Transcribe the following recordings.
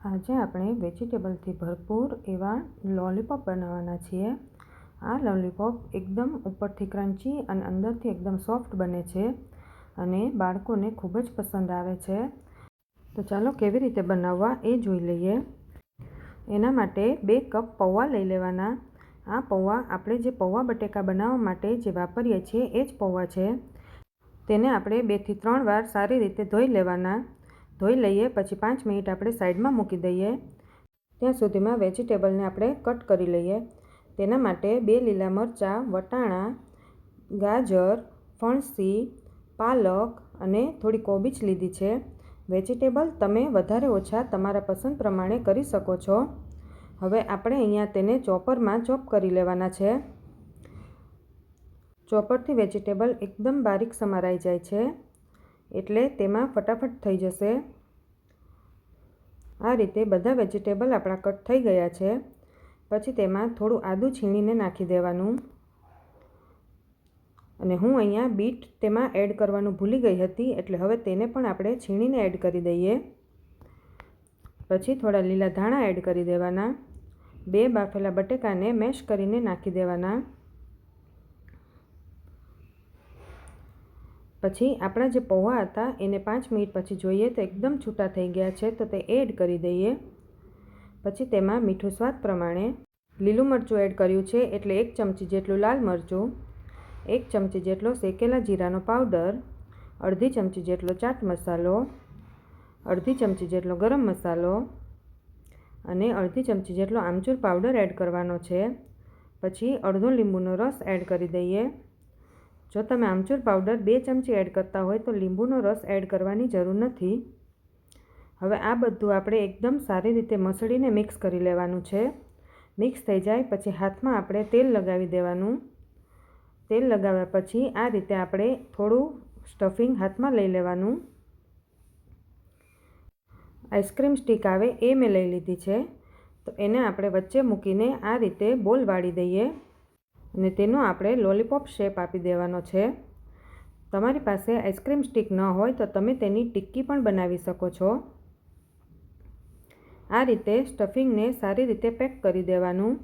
આજે આપણે વેજીટેબલથી ભરપૂર એવા લોલીપોપ બનાવવાના છીએ। આ લોલીપોપ એકદમ ઉપરથી ક્રન્ચી અને અંદરથી એકદમ સોફ્ટ બને છે અને બાળકોને ખૂબ જ પસંદ આવે છે। તો ચાલો કેવી રીતે બનાવવા એ જોઈ લઈએ। એના માટે 2 કપ પૌવા લઈ લેવાના। આ પૌવા આપણે જે પૌવા બટેકા બનાવવા માટે જે વાપરીએ છીએ એ જ પૌવા છે। તેને આપણે 2 થી 3 વાર સારી રીતે ધોઈ લેવાના। ધોઈ લઈએ પછી 5 મિનિટ આપણે સાઈડમાં મૂકી દઈએ। ત્યાં સુધીમાં વેજીટેબલને આપણે કટ કરી લઈએ। તેના માટે 2 લીલા મરચાં, વટાણા, ગાજર, ફણસી, પાલક અને થોડી કોબીજ લીધી છે। વેજીટેબલ તમે વધારે ઓછા તમારા પસંદ પ્રમાણે કરી શકો છો। હવે આપણે અહીંયા તેને ચોપરમાં ચોપ કરી લેવાના છે। ચોપરથી વેજીટેબલ એકદમ બારીક સમારાઈ જાય છે, એટલે તેમાં ફટાફટ થઈ જશે। આ રીતે બધા વેજીટેબલ આપણા કટ થઈ ગયા છે। પછી તેમાં થોડું આદું છીણીને નાખી દેવાનું અને હું અહીંયા બીટ તેમાં એડ કરવાનું ભૂલી ગઈ હતી, એટલે હવે તેને પણ આપણે છીણીને એડ કરી દઈએ। પછી થોડા લીલા ધાણા એડ કરી દેવાના। 2 બાફેલા બટેકાને મેશ કરીને નાખી દેવાના। પછી આપણા જે પૌવા હતા એને 5 મિનિટ પછી જોઈએ તો એકદમ છૂટા થઈ ગયા છે, તો તે એડ કરી દઈએ। પછી તેમાં મીઠું સ્વાદ પ્રમાણે, લીલું મરચું એડ કર્યું છે એટલે 1 ચમચી જેટલું લાલ મરચું, 1 ચમચી જેટલો શેકેલા જીરાનો પાવડર, અડધી ચમચી જેટલો ચાટ મસાલો, અડધી ચમચી જેટલો ગરમ મસાલો અને અડધી ચમચી જેટલો આમચૂર પાવડર એડ કરવાનો છે। પછી અડધો લીંબુનો રસ એડ કરી દઈએ। જો તમે આમચૂર પાવડર 2 ચમચી એડ કરતા હોય તો લીંબુનો રસ એડ કરવાની જરૂર નથી। હવે આ બધું આપણે એકદમ સારી રીતે મસળીને મિક્સ કરી લેવાનું છે। મિક્સ થઈ જાય પછી હાથમાં આપણે તેલ લગાવી દેવાનું। તેલ લગાવ્યા પછી આ રીતે આપણે થોડું સ્ટફિંગ હાથમાં લઈ લેવાનું। આઈસ્ક્રીમ સ્ટીક આવે એ મેં લઈ લીધી છે, તો એને આપણે વચ્ચે મૂકીને આ રીતે બોલ વાળી દઈએ અને તેનો આપણે લોલીપોપ શેપ આપી દેવાનો છે। તમારી પાસે આઈસ્ક્રીમ સ્ટીક ન હોય તો તમે તેની ટિક્કી પણ બનાવી શકો છો। આ રીતે સ્ટફિંગને સારી રીતે પેક કરી દેવાનું।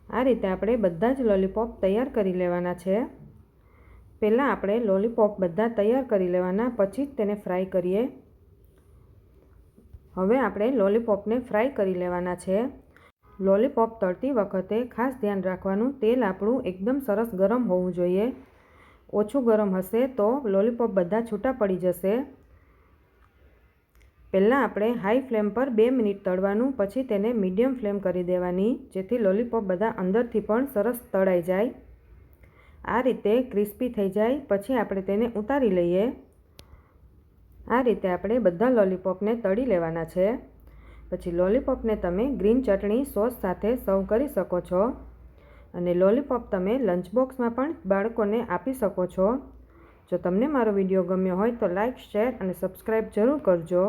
આ રીતે આપણે બધા જ લોલીપોપ તૈયાર કરી લેવાના છે। પહેલાં આપણે લોલીપોપ બધા તૈયાર કરી લેવાના, પછી જ તેને ફ્રાય કરીએ। હવે આપણે લોલીપોપને ફ્રાય કરી લેવાના છે। લોલીપોપ તળતી વખતે ખાસ ધ્યાન રાખવાનું, તેલ આપણું એકદમ સરસ ગરમ હોવું જોઈએ। ઓછું ગરમ હશે તો લોલીપોપ બધા છૂટા પડી જશે। પહેલાં આપણે હાઈ ફ્લેમ પર 2 મિનિટ તળવાનું, પછી તેને મીડિયમ ફ્લેમ કરી દેવાની, જેથી લોલીપોપ બધા અંદરથી પણ સરસ તળાઈ જાય। આ રીતે ક્રિસ્પી થઈ જાય પછી આપણે તેને ઉતારી લઈએ। આ રીતે આપણે બધા લોલીપોપને તળી લેવાના છે। પછી લોલીપોપને તમે ગ્રીન ચટણી સોસ સાથે સર્વ કરી શકો છો અને લોલીપોપ તમે લંચ બોક્સમાં પણ બાળકોને આપી શકો છો। જો તમને મારો વિડીયો ગમ્યો હોય તો લાઇક, શેર અને સબસ્ક્રાઈબ જરૂર કરજો।